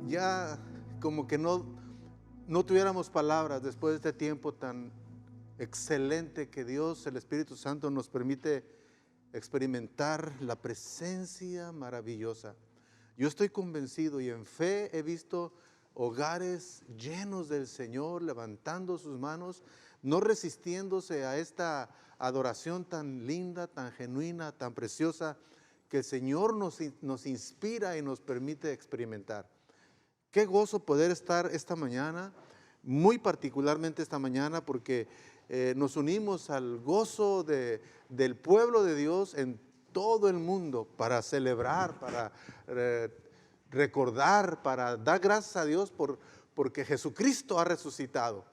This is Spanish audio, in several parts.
Ya como que no tuviéramos palabras después de este tiempo tan excelente que Dios, el Espíritu Santo, nos permite experimentar la presencia maravillosa. Yo estoy convencido y en fe he visto hogares llenos del Señor, levantando sus manos, no resistiéndose a esta adoración tan linda, tan genuina, tan preciosa, que el Señor nos inspira y nos permite experimentar. Qué gozo poder estar esta mañana, muy particularmente esta mañana, porque nos unimos al gozo del pueblo de Dios en todo el mundo para celebrar, para eh, recordar, para dar gracias a Dios porque Jesucristo ha resucitado.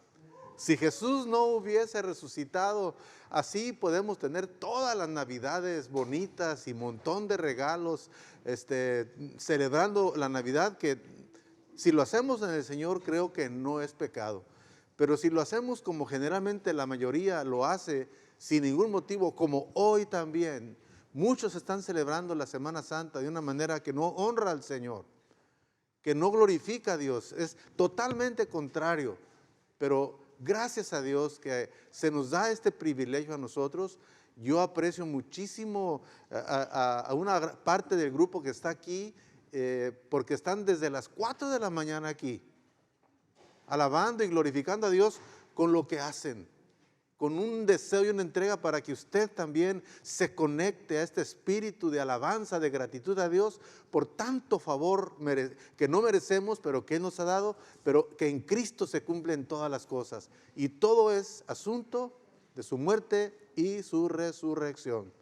Si Jesús no hubiese resucitado, así podemos tener todas las navidades bonitas y montón de regalos, celebrando la Navidad, que si lo hacemos en el Señor creo que no es pecado. Pero si lo hacemos como generalmente la mayoría lo hace, sin ningún motivo, como hoy también, muchos están celebrando la Semana Santa de una manera que no honra al Señor, que no glorifica a Dios, es totalmente contrario. Pero gracias a Dios que se nos da este privilegio a nosotros. Yo aprecio muchísimo a una parte del grupo que está aquí, porque están desde las 4 de la mañana aquí, alabando y glorificando a Dios con lo que hacen, con un deseo y una entrega para que usted también se conecte a este espíritu de alabanza, de gratitud a Dios por tanto favor que no merecemos, pero que Él nos ha dado, pero que en Cristo se cumplen todas las cosas. Y todo es asunto de su muerte y su resurrección.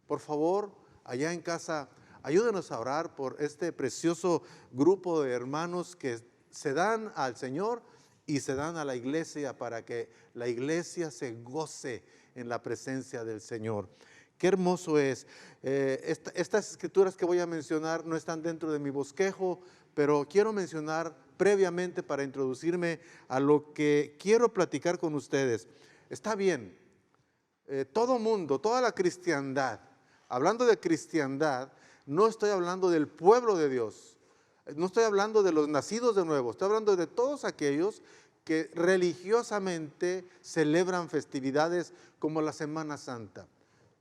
Por favor, allá en casa, ayúdenos a orar por este precioso grupo de hermanos que se dan al Señor y se dan a la iglesia para que la iglesia se goce en la presencia del Señor. Qué hermoso es. Estas escrituras que voy a mencionar no están dentro de mi bosquejo, pero quiero mencionar previamente para introducirme a lo que quiero platicar con ustedes. Está bien, todo mundo, toda la cristiandad, hablando de cristiandad, no estoy hablando del pueblo de Dios, no estoy hablando de los nacidos de nuevo, estoy hablando de todos aquellos que religiosamente celebran festividades como la Semana Santa.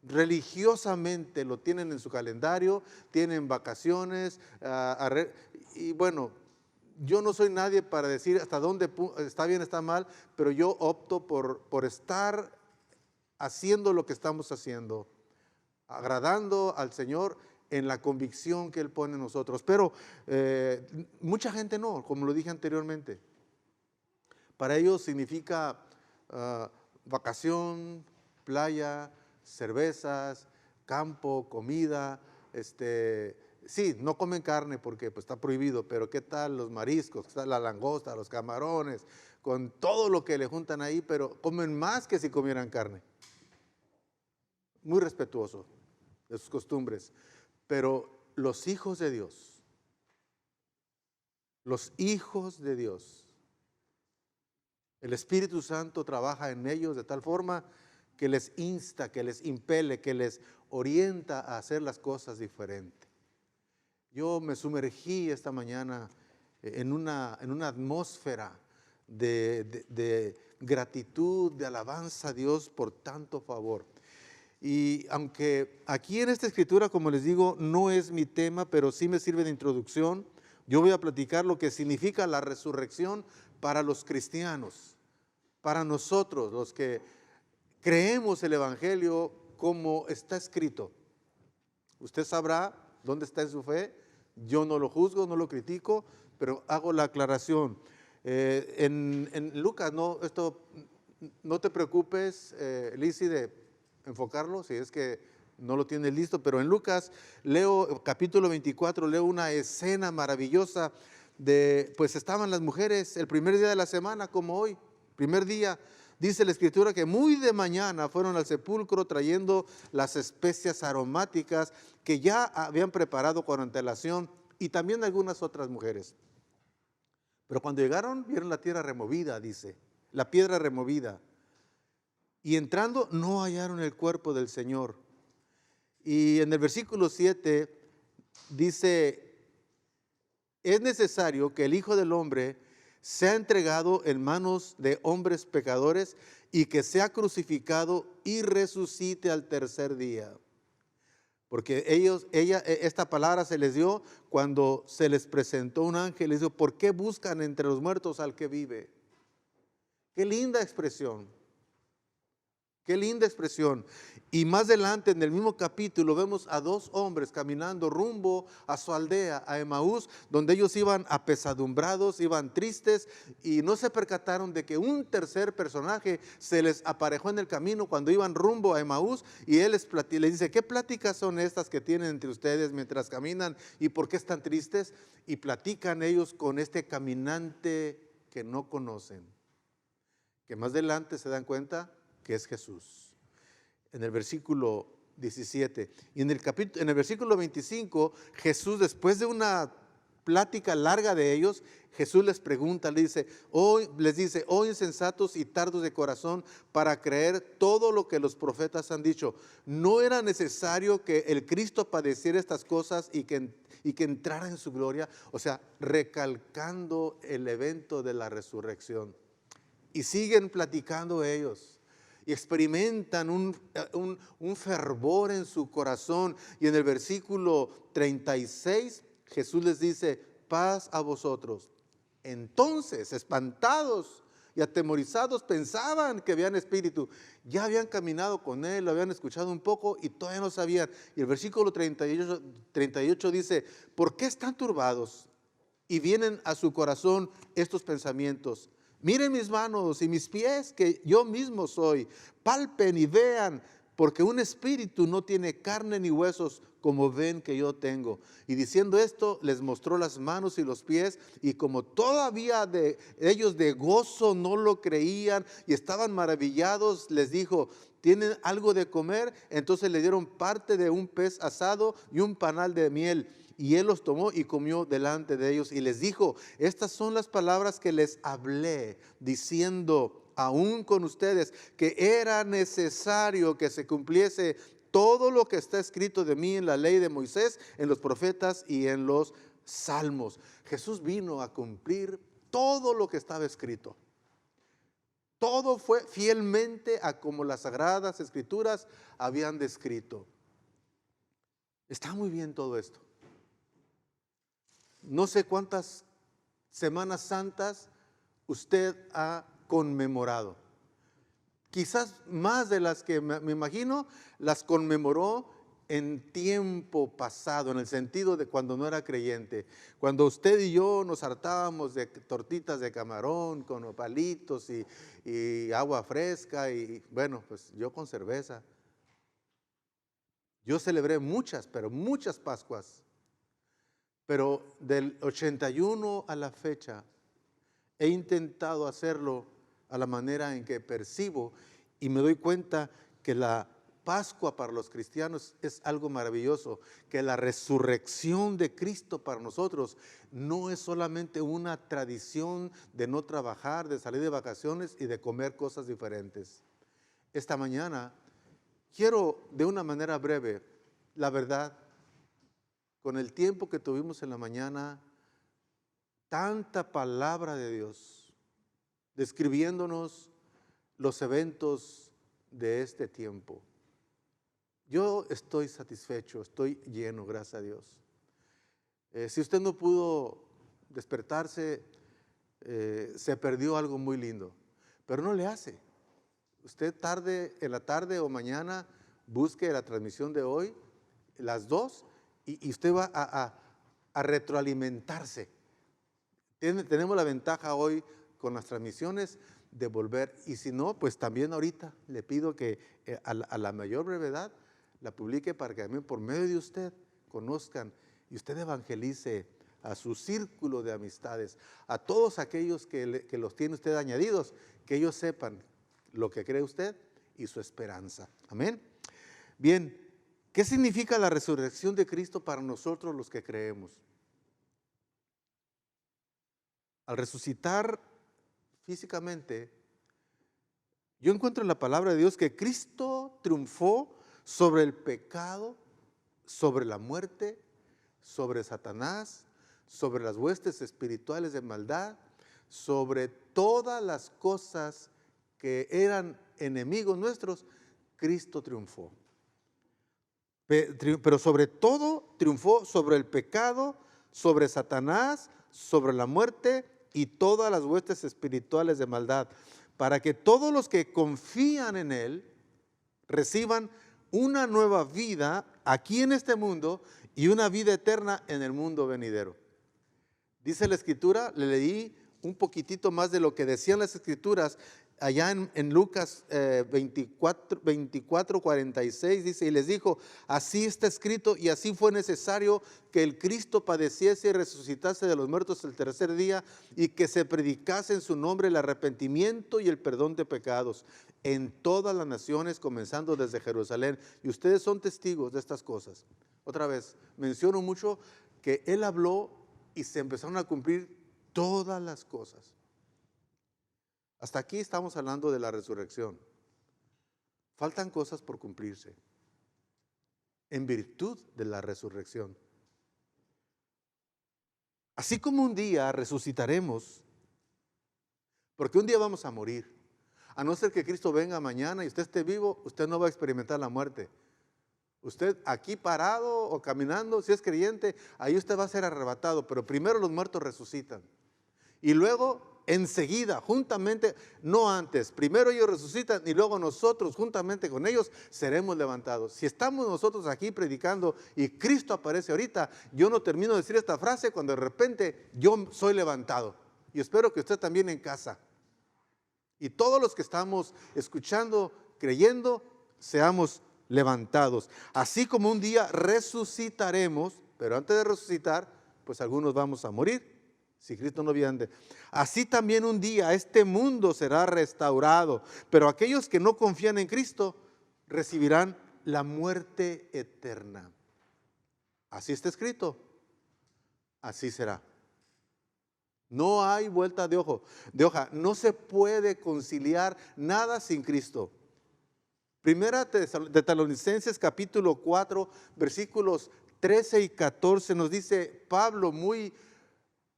Religiosamente lo tienen en su calendario, tienen vacaciones, y bueno, yo no soy nadie para decir hasta dónde está bien, está mal, pero yo opto por estar haciendo lo que estamos haciendo, agradando al Señor en la convicción que Él pone en nosotros. Pero mucha gente no, como lo dije anteriormente. Para ellos significa vacación, playa, cervezas, campo, comida. Sí, no comen carne porque pues, está prohibido, pero ¿qué tal los mariscos? ¿Qué tal la langosta, los camarones? Con todo lo que le juntan ahí, pero comen más que si comieran carne. Muy respetuoso de sus costumbres, pero los hijos de Dios, el Espíritu Santo trabaja en ellos de tal forma que les insta, que les impele, que les orienta a hacer las cosas diferente. Yo me sumergí esta mañana en una atmósfera de gratitud, de alabanza a Dios por tanto favor. Y aunque aquí en esta escritura, como les digo, no es mi tema, pero sí me sirve de introducción, yo voy a platicar lo que significa la resurrección para los cristianos, para nosotros, los que creemos el Evangelio como está escrito. Usted sabrá dónde está en su fe, yo no lo juzgo, no lo critico, pero hago la aclaración. En Lucas, no te preocupes, Lizzy, de enfocarlo, si es que no lo tienes listo, pero en Lucas leo capítulo 24, leo una escena maravillosa pues estaban las mujeres el primer día de la semana, como hoy, primer día. Dice la escritura que muy de mañana fueron al sepulcro trayendo las especias aromáticas que ya habían preparado con antelación, y también algunas otras mujeres. Pero cuando llegaron, vieron la tierra removida, dice, la piedra removida. Y entrando, no hallaron el cuerpo del Señor. Y en el versículo 7 dice, es necesario que el Hijo del Hombre sea entregado en manos de hombres pecadores y que sea crucificado y resucite al tercer día. Porque esta palabra se les dio cuando se les presentó un ángel. Les dijo, ¿por qué buscan entre los muertos al que vive? Qué linda expresión. Qué linda expresión. Y más adelante en el mismo capítulo vemos a dos hombres caminando rumbo a su aldea, a Emaús, donde ellos iban apesadumbrados, iban tristes y no se percataron de que un tercer personaje se les aparejó en el camino cuando iban rumbo a Emaús, y él les dice, ¿qué pláticas son estas que tienen entre ustedes mientras caminan y por qué están tristes? Y platican ellos con este caminante que no conocen, que más adelante se dan cuenta que es Jesús. En el versículo 17 y en el versículo 25, Jesús, después de una plática larga de ellos, Jesús les pregunta, les dice, oh insensatos y tardos de corazón para creer todo lo que los profetas han dicho. ¿No era necesario que el Cristo padeciera estas cosas y que entrara en su gloria? O sea, recalcando el evento de la resurrección. Y siguen platicando ellos. Y experimentan un fervor en su corazón. Y en el versículo 36, Jesús les dice, paz a vosotros. Entonces, espantados y atemorizados, pensaban que habían espíritu. Ya habían caminado con él, lo habían escuchado un poco y todavía no sabían. Y el versículo 38 dice, ¿por qué están turbados? Y vienen a su corazón estos pensamientos. Miren mis manos y mis pies, que yo mismo soy. Palpen y vean, porque un espíritu no tiene carne ni huesos, como ven que yo tengo. Y diciendo esto, les mostró las manos y los pies, y como todavía ellos de gozo no lo creían y estaban maravillados, les dijo, ¿tienen algo de comer? Entonces le dieron parte de un pez asado y un panal de miel. Y él los tomó y comió delante de ellos y les dijo, estas son las palabras que les hablé, diciendo aún con ustedes que era necesario que se cumpliese todo lo que está escrito de mí en la ley de Moisés, en los profetas y en los salmos. Jesús vino a cumplir todo lo que estaba escrito. Todo fue fielmente a como las sagradas escrituras habían descrito. Está muy bien todo esto. No sé cuántas Semanas Santas usted ha conmemorado. Quizás más de las que me imagino, las conmemoró en tiempo pasado, en el sentido de cuando no era creyente. Cuando usted y yo nos hartábamos de tortitas de camarón con palitos y agua fresca y bueno, pues yo con cerveza. Yo celebré muchas, pero muchas Pascuas. Pero del 81 a la fecha, he intentado hacerlo a la manera en que percibo y me doy cuenta que la Pascua para los cristianos es algo maravilloso, que la resurrección de Cristo para nosotros no es solamente una tradición de no trabajar, de salir de vacaciones y de comer cosas diferentes. Esta mañana quiero de una manera breve, la verdad, con el tiempo que tuvimos en la mañana, tanta palabra de Dios, describiéndonos los eventos de este tiempo. Yo estoy satisfecho, estoy lleno, gracias a Dios. Si usted no pudo despertarse, se perdió algo muy lindo, pero no le hace. Usted en la tarde o mañana, busque la transmisión de hoy, las dos, y usted va a retroalimentarse. Tenemos la ventaja hoy con las transmisiones de volver, y si no, pues también ahorita le pido que a la mayor brevedad la publique para que también por medio de usted conozcan y usted evangelice a su círculo de amistades, a todos aquellos que los tiene usted añadidos, que ellos sepan lo que cree usted y su esperanza. Amén. Bien, ¿qué significa la resurrección de Cristo para nosotros los que creemos? Al resucitar físicamente, yo encuentro en la palabra de Dios que Cristo triunfó sobre el pecado, sobre la muerte, sobre Satanás, sobre las huestes espirituales de maldad, sobre todas las cosas que eran enemigos nuestros, Cristo triunfó. Pero sobre todo triunfó sobre el pecado, sobre Satanás, sobre la muerte y todas las huestes espirituales de maldad, para que todos los que confían en Él reciban una nueva vida aquí en este mundo y una vida eterna en el mundo venidero. Dice la Escritura, le leí un poquitito más de lo que decían las Escrituras allá en Lucas 24, 46, dice, y les dijo, así está escrito y así fue necesario que el Cristo padeciese y resucitase de los muertos el tercer día y que se predicase en su nombre el arrepentimiento y el perdón de pecados en todas las naciones, comenzando desde Jerusalén. Y ustedes son testigos de estas cosas. Otra vez, menciono mucho que Él habló y se empezaron a cumplir todas las cosas. Hasta aquí estamos hablando de la resurrección. Faltan cosas por cumplirse en virtud de la resurrección. Así como un día resucitaremos, porque un día vamos a morir. A no ser que Cristo venga mañana y usted esté vivo, usted no va a experimentar la muerte. Usted aquí parado o caminando, si es creyente, ahí usted va a ser arrebatado, pero primero los muertos resucitan. Y luego, enseguida, juntamente, no antes, primero ellos resucitan y luego nosotros, juntamente con ellos, seremos levantados. Si estamos nosotros aquí predicando y Cristo aparece ahorita, yo no termino de decir esta frase cuando de repente yo soy levantado. Y espero que usted también en casa. Y todos los que estamos escuchando, creyendo, seamos levantados. Así como un día resucitaremos, pero antes de resucitar, pues algunos vamos a morir. Si Cristo no viene. Así también un día este mundo será restaurado, pero aquellos que no confían en Cristo recibirán la muerte eterna. Así está escrito, así será. No hay vuelta de hoja. No se puede conciliar nada sin Cristo. Primera de Tesalonicenses capítulo 4, versículos 13 y 14 nos dice Pablo muy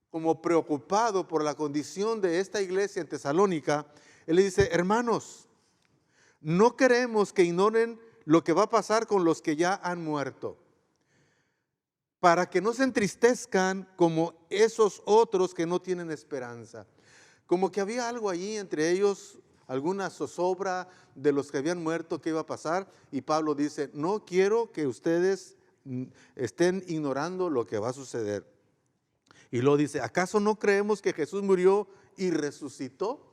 como preocupado por la condición de esta iglesia en Tesalónica. Él le dice, hermanos, no queremos que ignoren lo que va a pasar con los que ya han muerto, para que no se entristezcan como esos otros que no tienen esperanza. Como que había algo allí entre ellos, alguna zozobra de los que habían muerto, que iba a pasar. Y Pablo dice, no quiero que ustedes estén ignorando lo que va a suceder. Y luego dice, ¿acaso no creemos que Jesús murió y resucitó?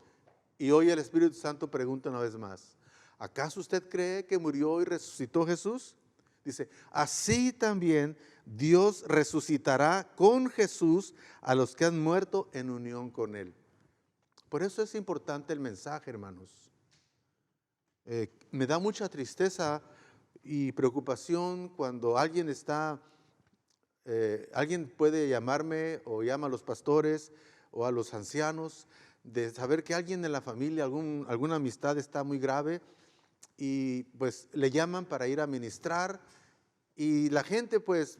Y hoy el Espíritu Santo pregunta una vez más, ¿acaso usted cree que murió y resucitó Jesús? Dice, así también Dios resucitará con Jesús a los que han muerto en unión con Él. Por eso es importante el mensaje, hermanos. Me da mucha tristeza y preocupación cuando alguien alguien puede llamarme o llama a los pastores o a los ancianos de saber que alguien en la familia, alguna amistad está muy grave y pues le llaman para ir a ministrar y la gente pues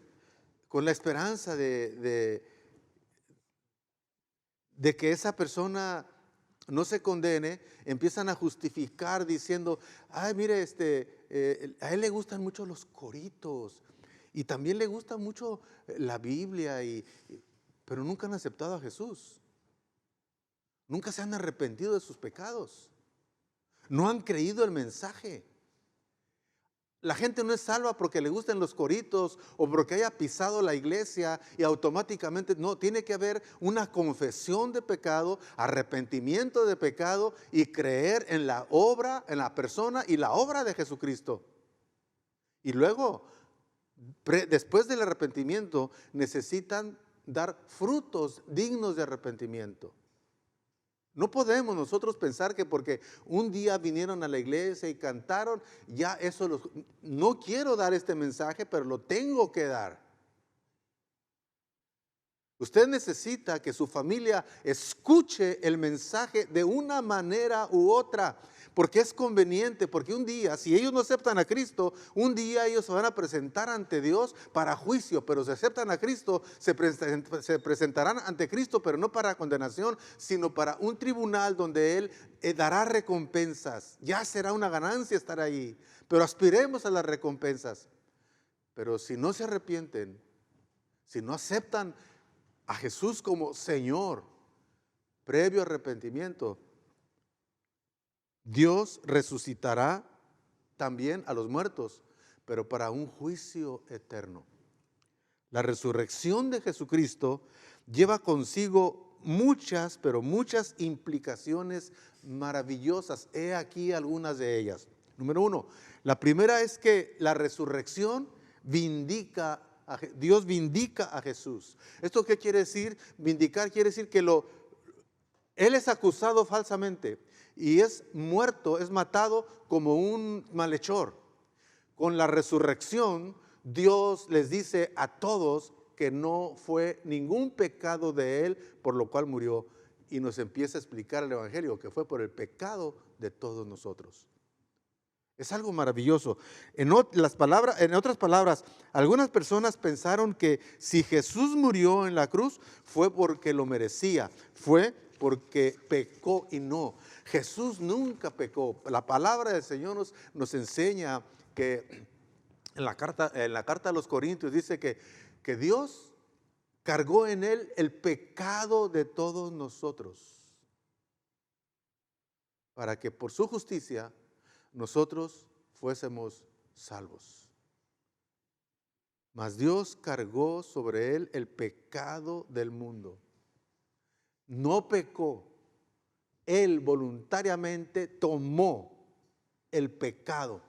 con la esperanza de que esa persona no se condene, empiezan a justificar diciendo, ay mire, a él le gustan mucho los coritos. Y también le gusta mucho la Biblia, pero nunca han aceptado a Jesús. Nunca se han arrepentido de sus pecados. No han creído el mensaje. La gente no es salva porque le gusten los coritos o porque haya pisado la iglesia y automáticamente, no, tiene que haber una confesión de pecado, arrepentimiento de pecado y creer en la obra, en la persona y la obra de Jesucristo. Y luego, después del arrepentimiento, necesitan dar frutos dignos de arrepentimiento. No podemos nosotros pensar que porque un día vinieron a la iglesia y cantaron, ya eso no quiero dar este mensaje, pero lo tengo que dar. Usted necesita que su familia escuche el mensaje de una manera u otra, porque es conveniente, porque un día, si ellos no aceptan a Cristo, un día ellos se van a presentar ante Dios para juicio, pero si aceptan a Cristo, se presentarán ante Cristo, pero no para condenación, sino para un tribunal donde Él dará recompensas. Ya será una ganancia estar ahí, pero aspiremos a las recompensas. Pero si no se arrepienten, si no aceptan a Jesús como Señor, previo arrepentimiento, Dios resucitará también a los muertos, pero para un juicio eterno. La resurrección de Jesucristo lleva consigo muchas, pero muchas implicaciones maravillosas. He aquí algunas de ellas. Número uno, la primera es que la resurrección Dios vindica a Jesús. ¿Esto qué quiere decir? Vindicar quiere decir que Él es acusado falsamente y es muerto, es matado como un malhechor. Con la resurrección, Dios les dice a todos que no fue ningún pecado de Él por lo cual murió, y nos empieza a explicar el Evangelio que fue por el pecado de todos nosotros. Es algo maravilloso. En otras palabras, algunas personas pensaron que si Jesús murió en la cruz fue porque lo merecía, fue porque pecó, y no. Jesús nunca pecó. La palabra del Señor nos enseña que en la carta a los Corintios dice que Dios cargó en Él el pecado de todos nosotros, para que por su justicia nosotros fuésemos salvos. Mas Dios cargó sobre Él el pecado del mundo. No pecó. Él voluntariamente tomó el pecado.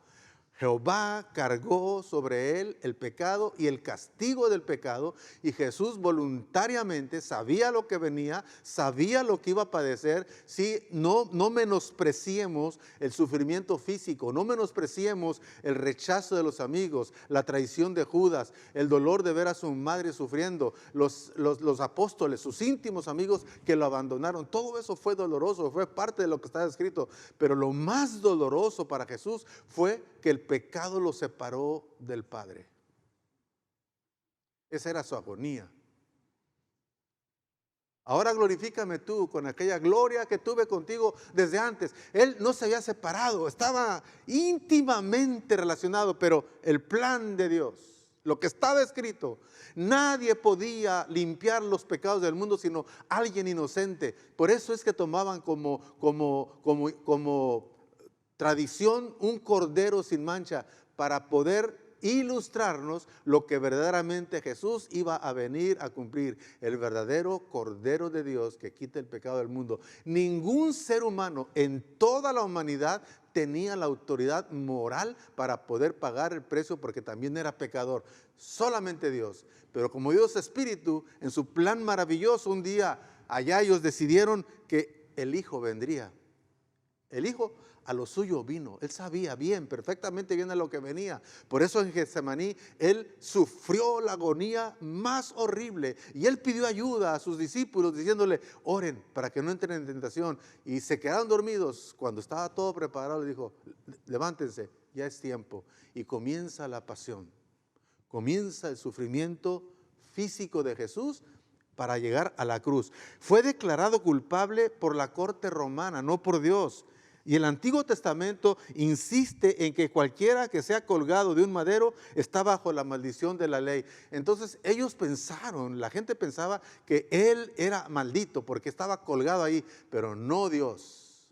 Jehová cargó sobre Él el pecado y el castigo del pecado, y Jesús voluntariamente sabía lo que venía, sabía lo que iba a padecer. Sí, no menospreciemos el sufrimiento físico, no menospreciemos el rechazo de los amigos, la traición de Judas, el dolor de ver a su madre sufriendo, los apóstoles, sus íntimos amigos que lo abandonaron. Todo eso fue doloroso, fue parte de lo que está escrito, pero lo más doloroso para Jesús fue que el pecado lo separó del Padre. Esa era su agonía. Ahora glorifícame tú con aquella gloria que tuve contigo desde antes. Él no se había separado, estaba íntimamente relacionado, pero el plan de Dios, lo que estaba escrito, nadie podía limpiar los pecados del mundo sino alguien inocente. Por eso es que tomaban como tradición un cordero sin mancha, para poder ilustrarnos lo que verdaderamente Jesús iba a venir a cumplir, el verdadero Cordero de Dios que quita el pecado del mundo. Ningún ser humano en toda la humanidad tenía la autoridad moral para poder pagar el precio, porque también era pecador, solamente Dios. Pero como Dios es Espíritu, en su plan maravilloso, un día allá ellos decidieron que el Hijo vendría. El Hijo a lo suyo vino. Él sabía bien, perfectamente bien a lo que venía. Por eso en Getsemaní Él sufrió la agonía más horrible. Y Él pidió ayuda a sus discípulos diciéndole: oren para que no entren en tentación. Y se quedaron dormidos. Cuando estaba todo preparado, le dijo: levántense, ya es tiempo. Y comienza la pasión. Comienza el sufrimiento físico de Jesús para llegar a la cruz. Fue declarado culpable por la corte romana, no por Dios. Y el Antiguo Testamento insiste en que cualquiera que sea colgado de un madero está bajo la maldición de la ley. Entonces ellos pensaron, la gente pensaba que Él era maldito porque estaba colgado ahí, pero no Dios.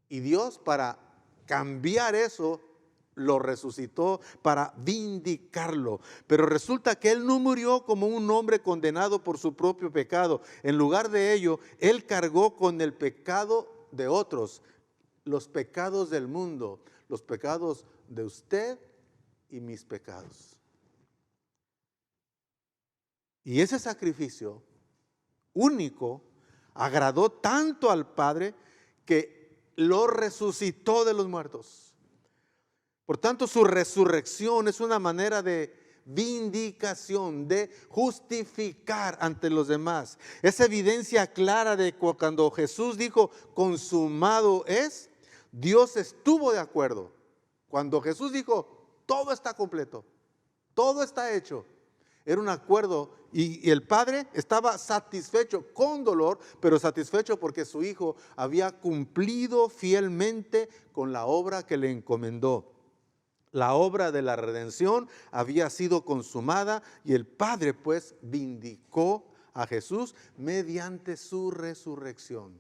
Y Dios, para cambiar eso, lo resucitó para vindicarlo. Pero resulta que Él no murió como un hombre condenado por su propio pecado. En lugar de ello, Él cargó con el pecado de otros, los pecados del mundo, los pecados de usted y mis pecados. Y ese sacrificio único agradó tanto al Padre que lo resucitó de los muertos. Por tanto, su resurrección es una manera de vindicación, de justificar ante los demás. Es evidencia clara de cuando Jesús dijo, consumado es, Dios estuvo de acuerdo. Cuando Jesús dijo, todo está completo, todo está hecho, era un acuerdo y el Padre estaba satisfecho con dolor, pero satisfecho porque su Hijo había cumplido fielmente con la obra que le encomendó. La obra de la redención había sido consumada y el Padre pues vindicó a Jesús mediante su resurrección.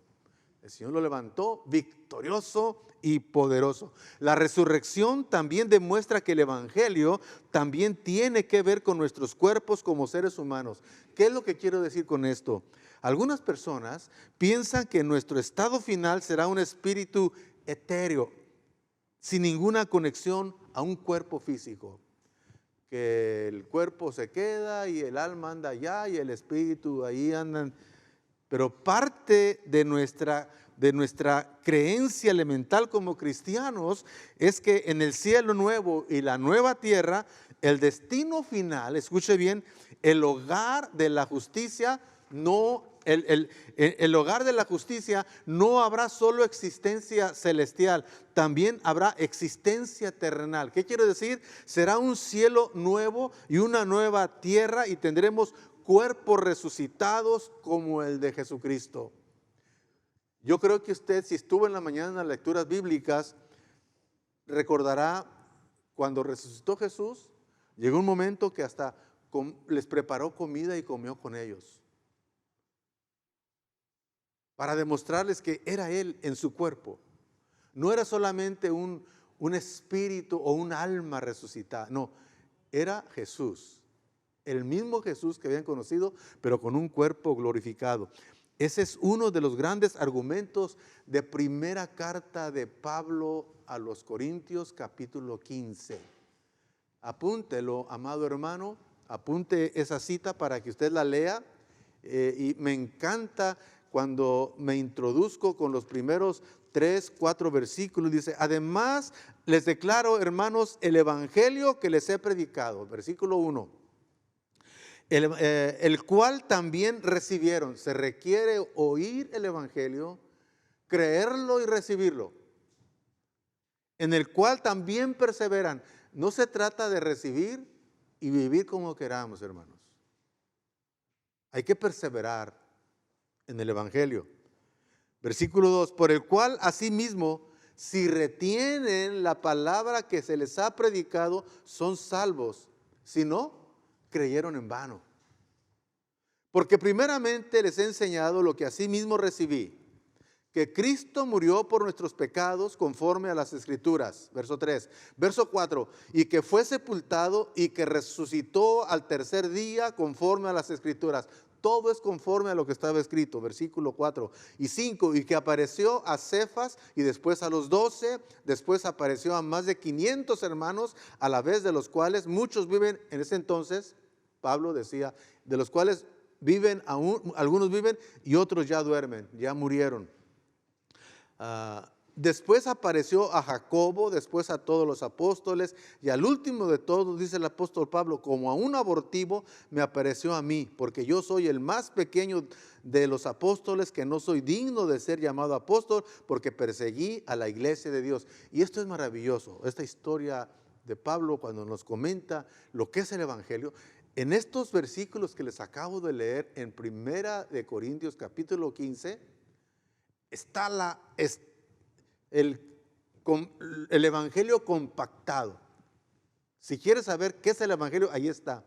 El Señor lo levantó victorioso y poderoso. La resurrección también demuestra que el Evangelio también tiene que ver con nuestros cuerpos como seres humanos. ¿Qué es lo que quiero decir con esto? Algunas personas piensan que nuestro estado final será un espíritu etéreo, sin ninguna conexión a un cuerpo físico. Que el cuerpo se queda y el alma anda allá y el espíritu ahí andan. Pero parte de nuestra creencia elemental como cristianos es que en el cielo nuevo y la nueva tierra, el destino final, escuche bien, el hogar de la justicia el hogar de la justicia no habrá solo existencia celestial, también habrá existencia terrenal. ¿Qué quiero decir? Será un cielo nuevo y una nueva tierra y tendremos cuerpos resucitados como el de Jesucristo. Yo creo que usted, si estuvo en la mañana en las lecturas bíblicas, recordará cuando resucitó Jesús, llegó un momento que hasta les preparó comida y comió con ellos, para demostrarles que era Él en su cuerpo. No era solamente un espíritu o un alma resucitada, no, era Jesús. El mismo Jesús que habían conocido, pero con un cuerpo glorificado. Ese es uno de los grandes argumentos de primera carta de Pablo a los Corintios, capítulo 15. Apúntelo, amado hermano, apunte esa cita para que usted la lea. Y me encanta cuando me introduzco con los primeros 3, 4 versículos. Dice, además les declaro, hermanos, el evangelio que les he predicado. Versículo 1. El cual también recibieron. Se requiere oír el evangelio, creerlo y recibirlo. En el cual también perseveran. No se trata de recibir y vivir como queramos, hermanos. Hay que perseverar en el evangelio. Versículo 2, por el cual asimismo, si retienen la palabra que se les ha predicado, son salvos. Si no, creyeron en vano. Porque primeramente les he enseñado lo que asimismo recibí, que Cristo murió por nuestros pecados conforme a las Escrituras. Verso 3. Verso 4. Y que fue sepultado y que resucitó al tercer día conforme a las Escrituras. Todo es conforme a lo que estaba escrito. Versículo 4 y 5. Y que apareció a Cefas y después a los 12. Después apareció a más de 500 hermanos, a la vez de los cuales muchos viven en ese entonces. Pablo decía, de los cuales viven aún, algunos viven y otros ya duermen, ya murieron. Después apareció a Jacobo, después a todos los apóstoles y al último de todos, dice el apóstol Pablo, como a un abortivo me apareció a mí, porque yo soy el más pequeño de los apóstoles, que no soy digno de ser llamado apóstol, porque perseguí a la iglesia de Dios. Y esto es maravilloso, esta historia de Pablo cuando nos comenta lo que es el evangelio. En estos versículos que les acabo de leer en Primera de Corintios capítulo 15, está el evangelio compactado. Si quieres saber qué es el evangelio, ahí está.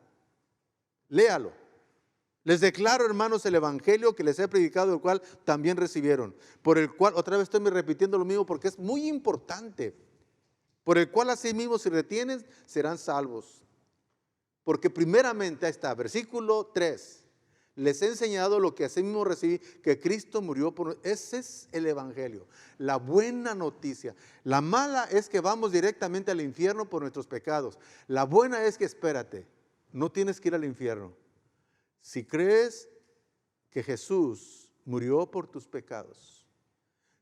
Léalo. Les declaro, hermanos, el evangelio que les he predicado, el cual también recibieron. Por el cual, otra vez estoy repitiendo lo mismo porque es muy importante. Por el cual asimismo si retienen, serán salvos. Porque primeramente, ahí está, versículo 3. Les he enseñado lo que asimismo recibí, que Cristo murió por... Ese es el evangelio, la buena noticia. La mala es que vamos directamente al infierno por nuestros pecados. La buena es que, espérate, no tienes que ir al infierno. Si crees que Jesús murió por tus pecados,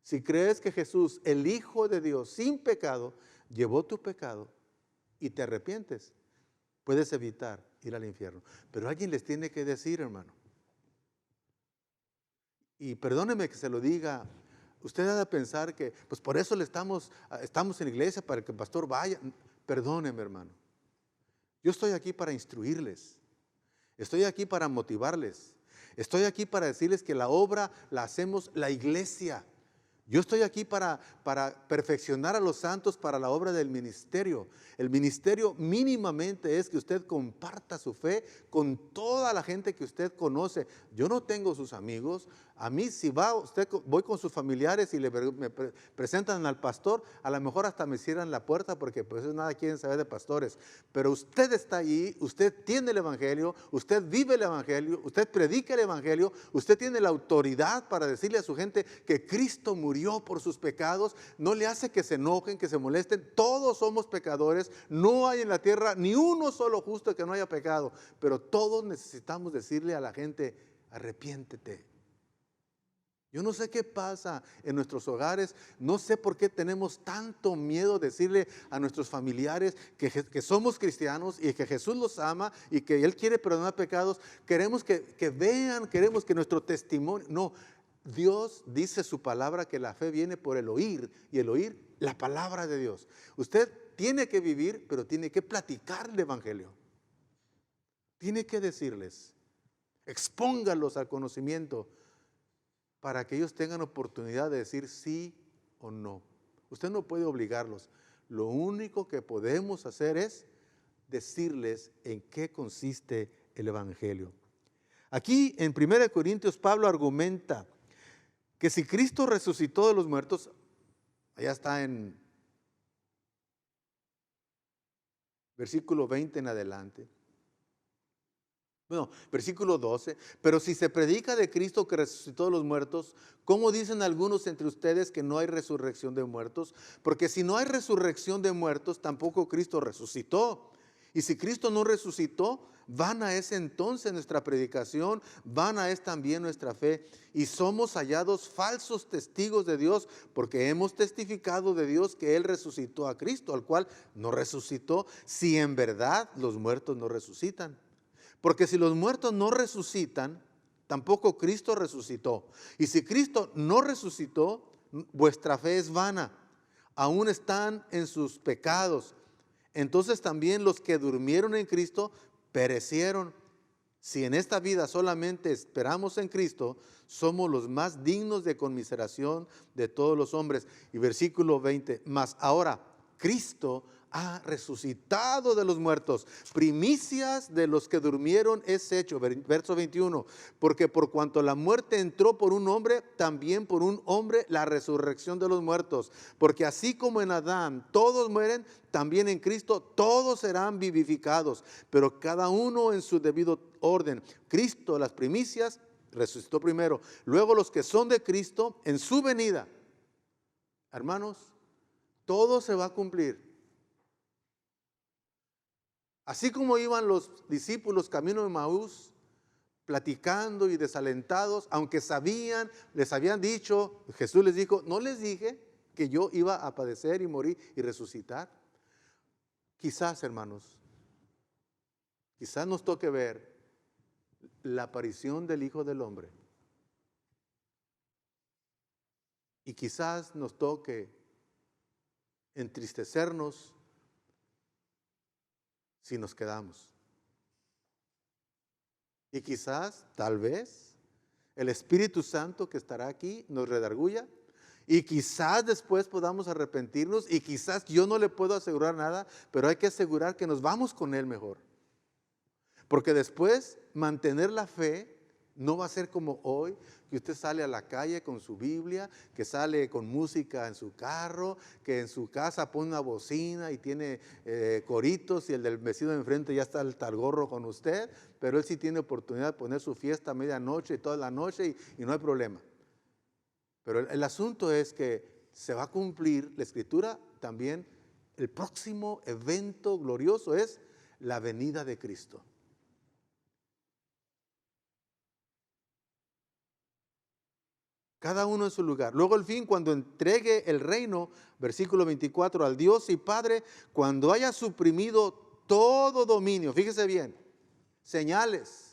si crees que Jesús, el Hijo de Dios, sin pecado, llevó tu pecado y te arrepientes, puedes evitar ir al infierno. Pero alguien les tiene que decir, hermano. Y perdóneme que se lo diga, usted ha de pensar que, pues por eso estamos en la iglesia, para que el pastor vaya. Perdóneme, hermano. Yo estoy aquí para instruirles. Estoy aquí para motivarles. Estoy aquí para decirles que la obra la hacemos la iglesia. Yo estoy aquí para perfeccionar a los santos para la obra del ministerio. El ministerio mínimamente es que usted comparta su fe con toda la gente que usted conoce. Yo no tengo sus amigos. A mí si voy con sus familiares y me presentan al pastor, a lo mejor hasta me cierran la puerta porque pues nada quieren saber de pastores. Pero usted está allí, usted tiene el evangelio, usted vive el evangelio, usted predica el evangelio, usted tiene la autoridad para decirle a su gente que Cristo murió por sus pecados. No le hace que se enojen, que se molesten. Todos somos pecadores. No hay en la tierra ni uno solo justo que no haya pecado. Pero todos necesitamos decirle a la gente, arrepiéntete. Yo no sé qué pasa en nuestros hogares, no sé por qué tenemos tanto miedo de decirle a nuestros familiares que somos cristianos y que Jesús los ama y que Él quiere perdonar pecados. Queremos que vean, queremos que nuestro testimonio, no, Dios dice su palabra que la fe viene por el oír y el oír la palabra de Dios. Usted tiene que vivir, pero tiene que platicar el evangelio. Tiene que decirles, expóngalos al conocimiento, para que ellos tengan oportunidad de decir sí o no. Usted no puede obligarlos. Lo único que podemos hacer es decirles en qué consiste el evangelio. Aquí en 1 Corintios Pablo argumenta que si Cristo resucitó de los muertos, allá está en versículo 20 en adelante. Bueno, versículo 12, pero si se predica de Cristo que resucitó de los muertos, ¿cómo dicen algunos entre ustedes que no hay resurrección de muertos? Porque si no hay resurrección de muertos, tampoco Cristo resucitó. Y si Cristo no resucitó, vana es entonces nuestra predicación, vana es también nuestra fe. Y somos hallados falsos testigos de Dios, porque hemos testificado de Dios que Él resucitó a Cristo, al cual no resucitó, si en verdad los muertos no resucitan. Porque si los muertos no resucitan, tampoco Cristo resucitó. Y si Cristo no resucitó, vuestra fe es vana. Aún están en sus pecados. Entonces también los que durmieron en Cristo perecieron. Si en esta vida solamente esperamos en Cristo, somos los más dignos de conmiseración de todos los hombres. Y versículo 20, mas ahora Cristo ha resucitado de los muertos, primicias de los que durmieron es hecho. Verso 21, porque por cuanto la muerte entró por un hombre, también por un hombre la resurrección de los muertos. Porque así como en Adán todos mueren, también en Cristo todos serán vivificados, pero cada uno en su debido orden. Cristo, las primicias, resucitó primero, luego los que son de Cristo en su venida. Hermanos, todo se va a cumplir. Así como iban los discípulos camino de Emaús, platicando y desalentados, aunque sabían, les habían dicho, Jesús les dijo, ¿no les dije que yo iba a padecer y morir y resucitar? Quizás, hermanos, quizás nos toque ver la aparición del Hijo del Hombre. Y quizás nos toque entristecernos si nos quedamos. Y quizás, tal vez, el Espíritu Santo que estará aquí nos redarguya. Y quizás después podamos arrepentirnos. Y quizás yo no le puedo asegurar nada, pero hay que asegurar que nos vamos con Él mejor. Porque después mantener la fe no va a ser como hoy, que usted sale a la calle con su Biblia, que sale con música en su carro, que en su casa pone una bocina y tiene coritos y el del vecino de enfrente ya está al gorro con usted, pero él sí tiene oportunidad de poner su fiesta a medianoche y toda la noche y no hay problema. Pero el asunto es que se va a cumplir la Escritura también. El próximo evento glorioso es la venida de Cristo. Cada uno en su lugar. Luego al fin, cuando entregue el reino, versículo 24, al Dios y Padre, cuando haya suprimido todo dominio, fíjese bien, señales,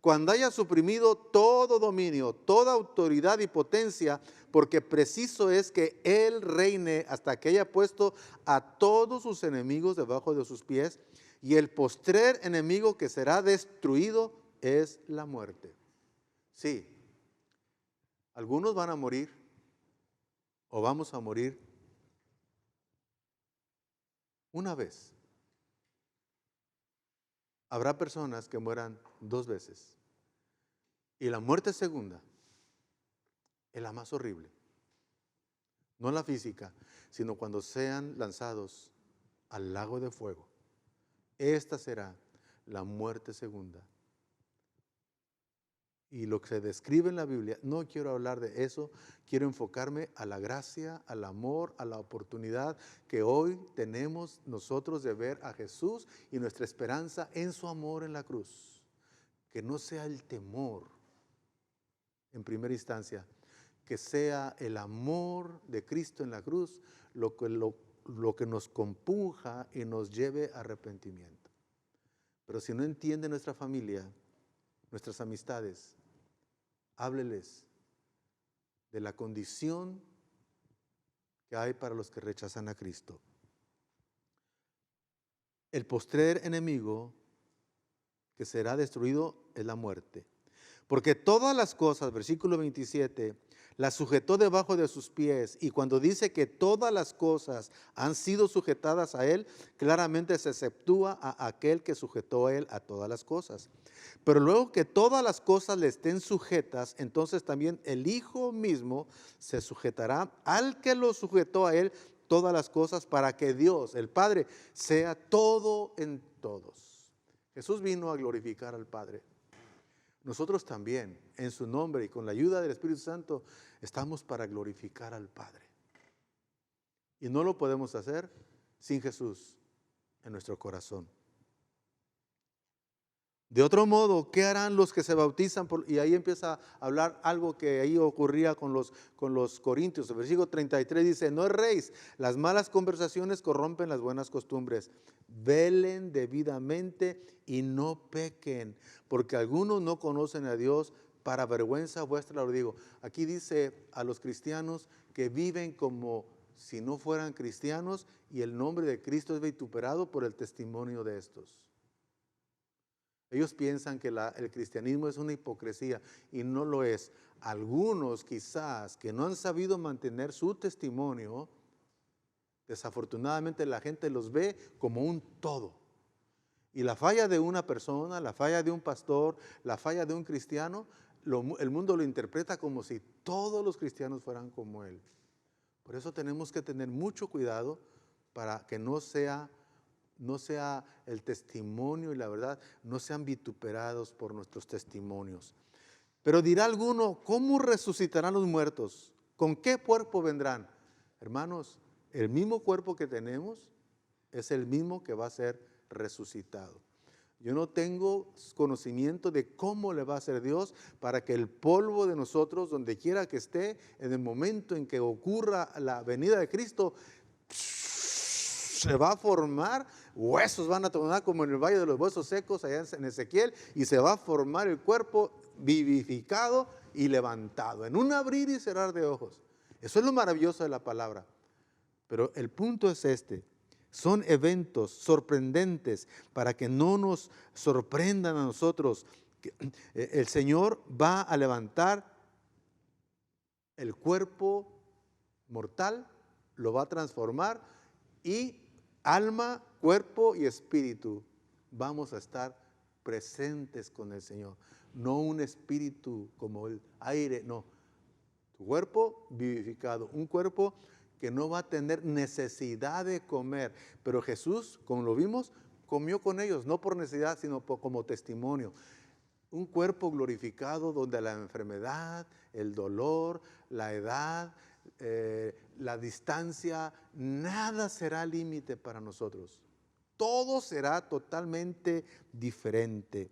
cuando haya suprimido todo dominio, toda autoridad y potencia, porque preciso es que Él reine hasta que haya puesto a todos sus enemigos debajo de sus pies, y el postrer enemigo que será destruido es la muerte. Sí, algunos van a morir o vamos a morir una vez. Habrá personas que mueran 2 veces. Y la muerte segunda es la más horrible. No la física, sino cuando sean lanzados al lago de fuego. Esta será la muerte segunda. Y lo que se describe en la Biblia, no quiero hablar de eso, quiero enfocarme a la gracia, al amor, a la oportunidad que hoy tenemos nosotros de ver a Jesús y nuestra esperanza en su amor en la cruz. Que no sea el temor en primera instancia, que sea el amor de Cristo en la cruz lo que nos compunja y nos lleve a arrepentimiento. Pero si no entiende nuestra familia, nuestras amistades, hábleles de la condición que hay para los que rechazan a Cristo. El postrer enemigo que será destruido es la muerte. Porque todas las cosas, versículo 27, las sujetó debajo de sus pies. Y cuando dice que todas las cosas han sido sujetadas a Él, claramente se exceptúa a aquel que sujetó a Él a todas las cosas. Pero luego que todas las cosas le estén sujetas, entonces también el Hijo mismo se sujetará al que lo sujetó a Él todas las cosas, para que Dios, el Padre, sea todo en todos. Jesús vino a glorificar al Padre. Nosotros también, en su nombre y con la ayuda del Espíritu Santo, estamos para glorificar al Padre. Y no lo podemos hacer sin Jesús en nuestro corazón. De otro modo, ¿qué harán los que se bautizan? Y ahí empieza a hablar algo que ahí ocurría con los corintios. El versículo 33 dice: no erréis, las malas conversaciones corrompen las buenas costumbres. Velen debidamente y no pequen, porque algunos no conocen a Dios. Para vergüenza vuestra lo digo. Aquí dice a los cristianos que viven como si no fueran cristianos, y el nombre de Cristo es vituperado por el testimonio de estos. Ellos piensan que el cristianismo es una hipocresía, y no lo es. Algunos quizás que no han sabido mantener su testimonio, desafortunadamente la gente los ve como un todo. Y la falla de una persona, la falla de un pastor, la falla de un cristiano, el mundo lo interpreta como si todos los cristianos fueran como él. Por eso tenemos que tener mucho cuidado para que no sea el testimonio y la verdad, no sean vituperados por nuestros testimonios. Pero dirá alguno: ¿cómo resucitarán los muertos? ¿Con qué cuerpo vendrán? Hermanos, el mismo cuerpo que tenemos es el mismo que va a ser resucitado. Yo no tengo conocimiento de cómo le va a hacer Dios para que el polvo de nosotros, donde quiera que esté, en el momento en que ocurra la venida de Cristo, se va a formar, huesos van a tornar como en el valle de los huesos secos allá en Ezequiel, y se va a formar el cuerpo vivificado y levantado en un abrir y cerrar de ojos. Eso es lo maravilloso de la palabra. Pero el punto es este: son eventos sorprendentes para que no nos sorprendan a nosotros. El Señor va a levantar el cuerpo mortal, lo va a transformar, y alma, cuerpo y espíritu vamos a estar presentes con el Señor. No un espíritu como el aire, no. Tu cuerpo vivificado, un cuerpo que no va a tener necesidad de comer. Pero Jesús, como lo vimos, comió con ellos, no por necesidad, sino como testimonio. Un cuerpo glorificado donde la enfermedad, el dolor, la edad, la distancia, nada será límite para nosotros. Todo será totalmente diferente.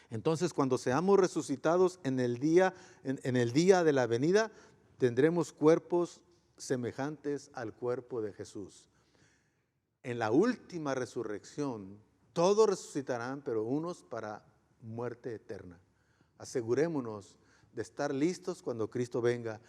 Entonces, cuando seamos resucitados en el día de la venida, tendremos cuerpos semejantes al cuerpo de Jesús. en la última resurrección, todos resucitarán, pero unos para muerte eterna. Asegurémonos de estar listos cuando Cristo venga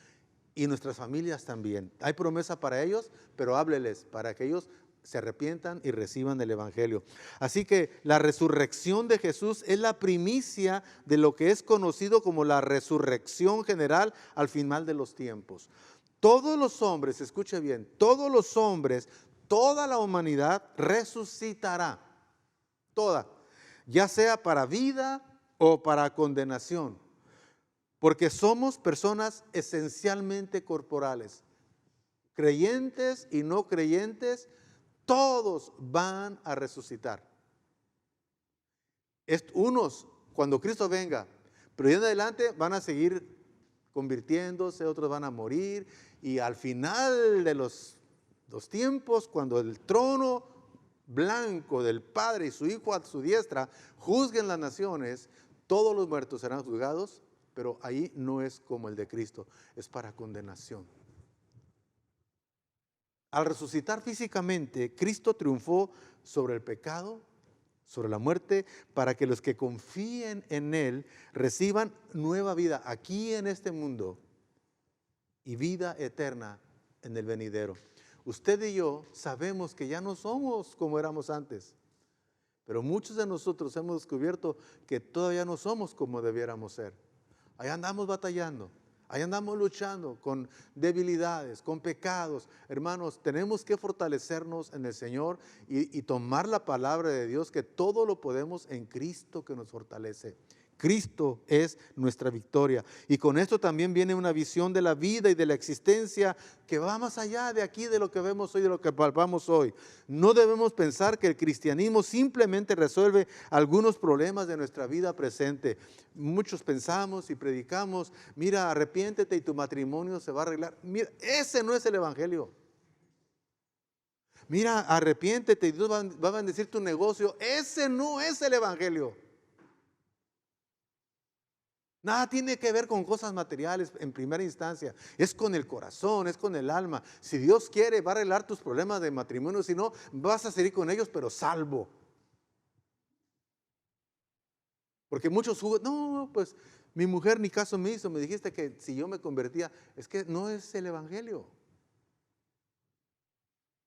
y nuestras familias también. Hay promesa para ellos, pero hábleles para que ellos se arrepientan y reciban el Evangelio. Así que la resurrección de Jesús es la primicia de lo que es conocido como la resurrección general al final de los tiempos. Todos los hombres, escuche bien, todos los hombres, toda la humanidad resucitará. Toda, ya sea para vida o para condenación. Porque somos personas esencialmente corporales. Creyentes y no creyentes, todos van a resucitar. Unos, cuando Cristo venga, pero ya en adelante van a seguir convirtiéndose, otros van a morir, y al final de los tiempos, cuando el trono blanco del Padre y su Hijo a su diestra juzguen las naciones, todos los muertos serán juzgados, pero ahí no es como el de Cristo, es para condenación. Al resucitar físicamente, Cristo triunfó sobre el pecado, sobre la muerte, para que los que confíen en Él reciban nueva vida aquí en este mundo y vida eterna en el venidero. Usted y yo sabemos que ya no somos como éramos antes, pero muchos de nosotros hemos descubierto que todavía no somos como debiéramos ser. Ahí andamos batallando. Ahí andamos luchando con debilidades, con pecados. Hermanos, tenemos que fortalecernos en el Señor y tomar la palabra de Dios, que todo lo podemos en Cristo que nos fortalece. Cristo es nuestra victoria. Y con esto también viene una visión de la vida y de la existencia que va más allá de aquí, de lo que vemos hoy, de lo que palpamos hoy. No debemos pensar que el cristianismo simplemente resuelve algunos problemas de nuestra vida presente. Muchos pensamos y predicamos, mira, arrepiéntete y tu matrimonio se va a arreglar. Mira, ese no es el Evangelio. Mira, arrepiéntete y Dios va a bendecir tu negocio. Ese no es el Evangelio. Nada tiene que ver con cosas materiales en primera instancia. Es con el corazón, es con el alma. Si Dios quiere, va a arreglar tus problemas de matrimonio. Si no, vas a seguir con ellos, pero salvo. Porque muchos jugan, no, pues mi mujer ni caso me hizo. Me dijiste que si yo me convertía, es que no es el Evangelio.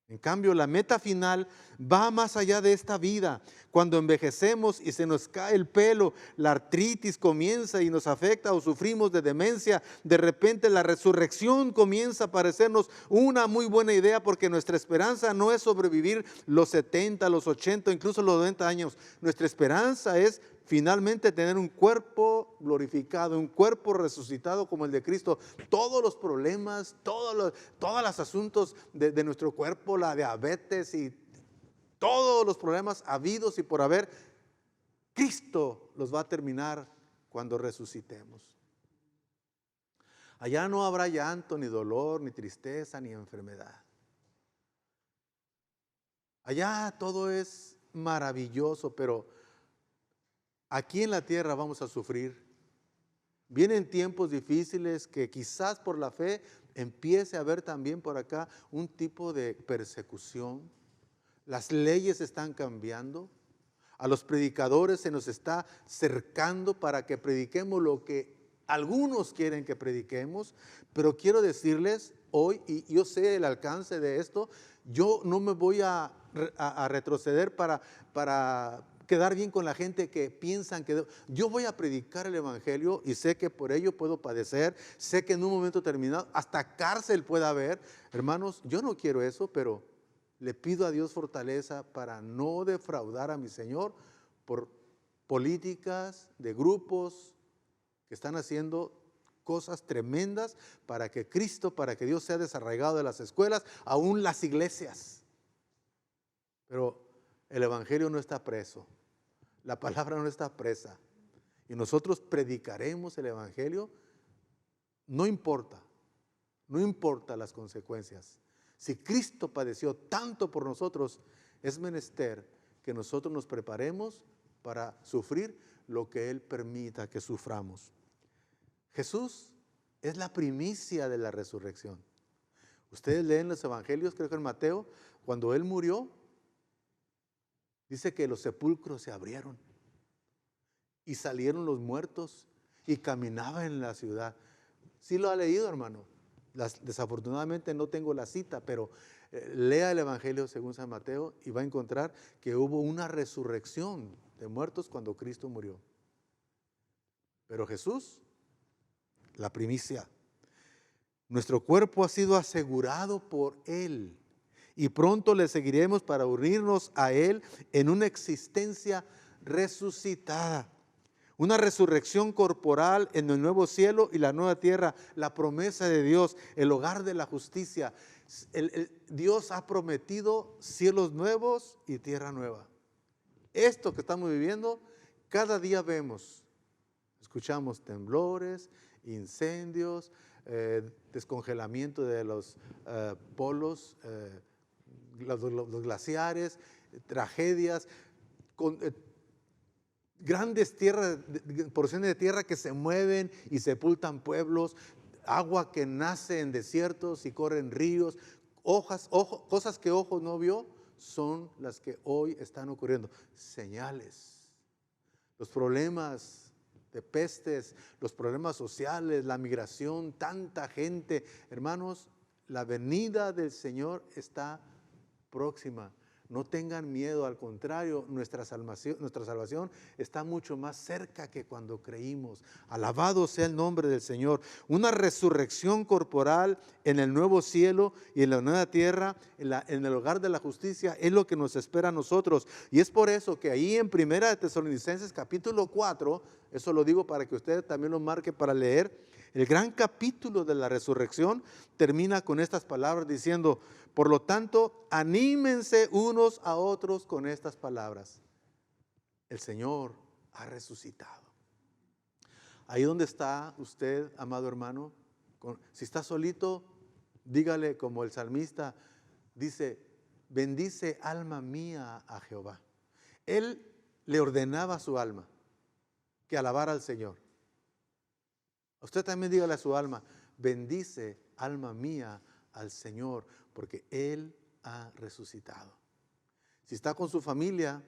En cambio, la meta final va más allá de esta vida. Cuando envejecemos y se nos cae el pelo, la artritis comienza y nos afecta, o sufrimos de demencia, de repente la resurrección comienza a parecernos una muy buena idea, porque nuestra esperanza no es sobrevivir los 70, los 80, incluso los 90 años. Nuestra esperanza es finalmente tener un cuerpo glorificado, un cuerpo resucitado como el de Cristo. Todos los problemas, todos los asuntos de nuestro cuerpo, la diabetes y todos los problemas habidos y por haber, Cristo los va a terminar cuando resucitemos. Allá no habrá llanto, ni dolor, ni tristeza, ni enfermedad. Allá todo es maravilloso, pero aquí en la tierra vamos a sufrir. Vienen tiempos difíciles que quizás por la fe empiece a haber también por acá un tipo de persecución. Las leyes están cambiando. A los predicadores se nos está cercando para que prediquemos lo que algunos quieren que prediquemos. Pero quiero decirles hoy, y yo sé el alcance de esto, yo no me voy a retroceder para quedar bien con la gente que piensan que yo voy a predicar el Evangelio, y sé que por ello puedo padecer, sé que en un momento determinado hasta cárcel pueda haber. Hermanos, yo no quiero eso, pero le pido a Dios fortaleza para no defraudar a mi Señor por políticas de grupos que están haciendo cosas tremendas para que Cristo, para que Dios sea desarraigado de las escuelas, aún las iglesias. Pero el Evangelio no está preso, la palabra no está presa, y nosotros predicaremos el Evangelio, no importa las consecuencias. Si Cristo padeció tanto por nosotros, es menester que nosotros nos preparemos para sufrir lo que Él permita que suframos. Jesús es la primicia de la resurrección. Ustedes leen los evangelios, creo que en Mateo, cuando Él murió, Dice que los sepulcros se abrieron y salieron los muertos y caminaban en la ciudad. Sí lo ha leído, hermano. Desafortunadamente no tengo la cita, pero lea el Evangelio según San Mateo y va a encontrar que hubo una resurrección de muertos cuando Cristo murió. Pero Jesús, la primicia, nuestro cuerpo ha sido asegurado por Él y pronto le seguiremos para unirnos a Él en una existencia resucitada. Una resurrección corporal en el nuevo cielo y la nueva tierra, la promesa de Dios, el hogar de la justicia. Dios ha prometido cielos nuevos y tierra nueva. Esto que estamos viviendo, cada día vemos, escuchamos temblores, incendios, descongelamiento de los polos, los glaciares, tragedias, grandes porciones de tierra que se mueven y sepultan pueblos, agua que nace en desiertos y corre en ríos, cosas que ojo no vio son las que hoy están ocurriendo. Señales, los problemas de pestes, los problemas sociales, la migración, tanta gente. Hermanos, la venida del Señor está próxima. No tengan miedo, al contrario, nuestra salvación está mucho más cerca que cuando creímos. Alabado sea el nombre del Señor. Una resurrección corporal en el nuevo cielo y en la nueva tierra, en el hogar de la justicia, es lo que nos espera a nosotros. Y es por eso que ahí en 1 de Tesalonicenses capítulo 4, eso lo digo para que usted también lo marque para leer, el gran capítulo de la resurrección termina con estas palabras diciendo: por lo tanto, anímense unos a otros con estas palabras. El Señor ha resucitado. Ahí donde está usted, amado hermano, si está solito, dígale como el salmista dice: bendice alma mía a Jehová. Él le ordenaba a su alma que alabara al Señor. Usted también dígale a su alma: bendice alma mía al Señor, porque Él ha resucitado. Si está con su familia,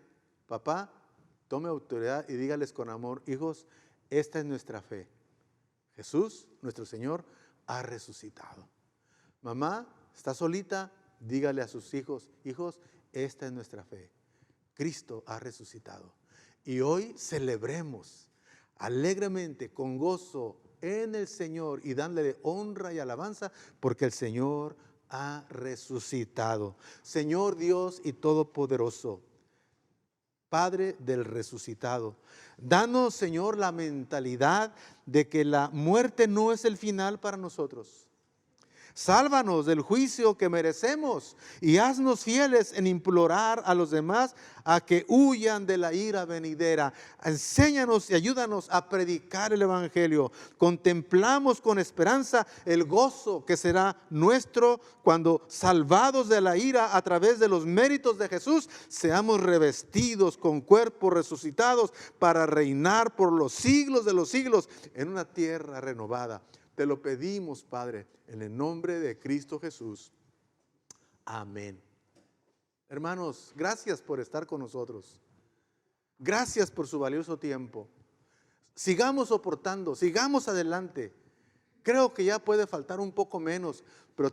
papá, tome autoridad y dígales con amor: hijos, esta es nuestra fe. Jesús, nuestro Señor, ha resucitado. Mamá, está solita, dígale a sus hijos: hijos, esta es nuestra fe. Cristo ha resucitado. Y hoy celebremos alegremente, con gozo en el Señor y dándole honra y alabanza, porque el Señor ha resucitado. Señor Dios y Todopoderoso, Padre del resucitado, danos, Señor, la mentalidad de que la muerte no es el final para nosotros. Sálvanos del juicio que merecemos y haznos fieles en implorar a los demás a que huyan de la ira venidera. Enséñanos y ayúdanos a predicar el Evangelio. Contemplamos con esperanza el gozo que será nuestro cuando, salvados de la ira a través de los méritos de Jesús, seamos revestidos con cuerpos resucitados para reinar por los siglos de los siglos en una tierra renovada. Te lo pedimos, Padre, en el nombre de Cristo Jesús. Amén. Hermanos, gracias por estar con nosotros. Gracias por su valioso tiempo. Sigamos soportando, sigamos adelante. Creo que ya puede faltar un poco menos, pero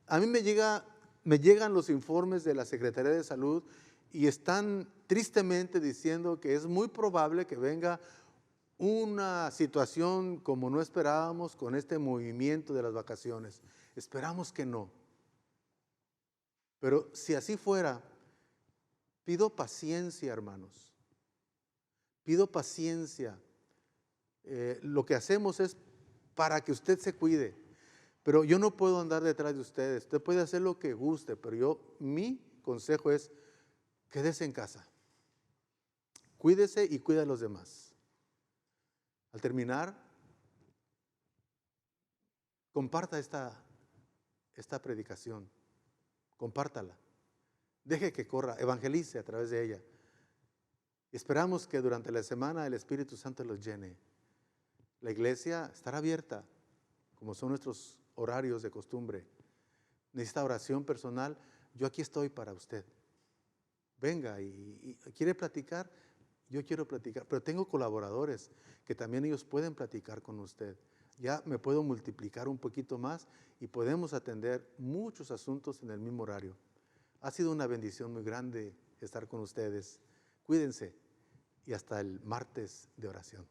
a mí me llegan los informes de la Secretaría de Salud y están tristemente diciendo que es muy probable que venga una situación como no esperábamos con este movimiento de las vacaciones. Esperamos que no. Pero si así fuera, pido paciencia, hermanos. Pido paciencia. Lo que hacemos es para que usted se cuide. Pero yo no puedo andar detrás de ustedes. Usted puede hacer lo que guste, pero mi consejo es: quédese en casa. Cuídese y cuida a los demás. Al terminar, comparta esta predicación, compártala, deje que corra, evangelice a través de ella. Esperamos que durante la semana el Espíritu Santo los llene. La iglesia estará abierta, como son nuestros horarios de costumbre. Necesita oración personal, yo aquí estoy para usted. venga y quiere platicar, yo quiero platicar, pero tengo colaboradores que también ellos pueden platicar con usted. Ya me puedo multiplicar un poquito más y podemos atender muchos asuntos en el mismo horario. Ha sido una bendición muy grande estar con ustedes. Cuídense y hasta el martes de oración.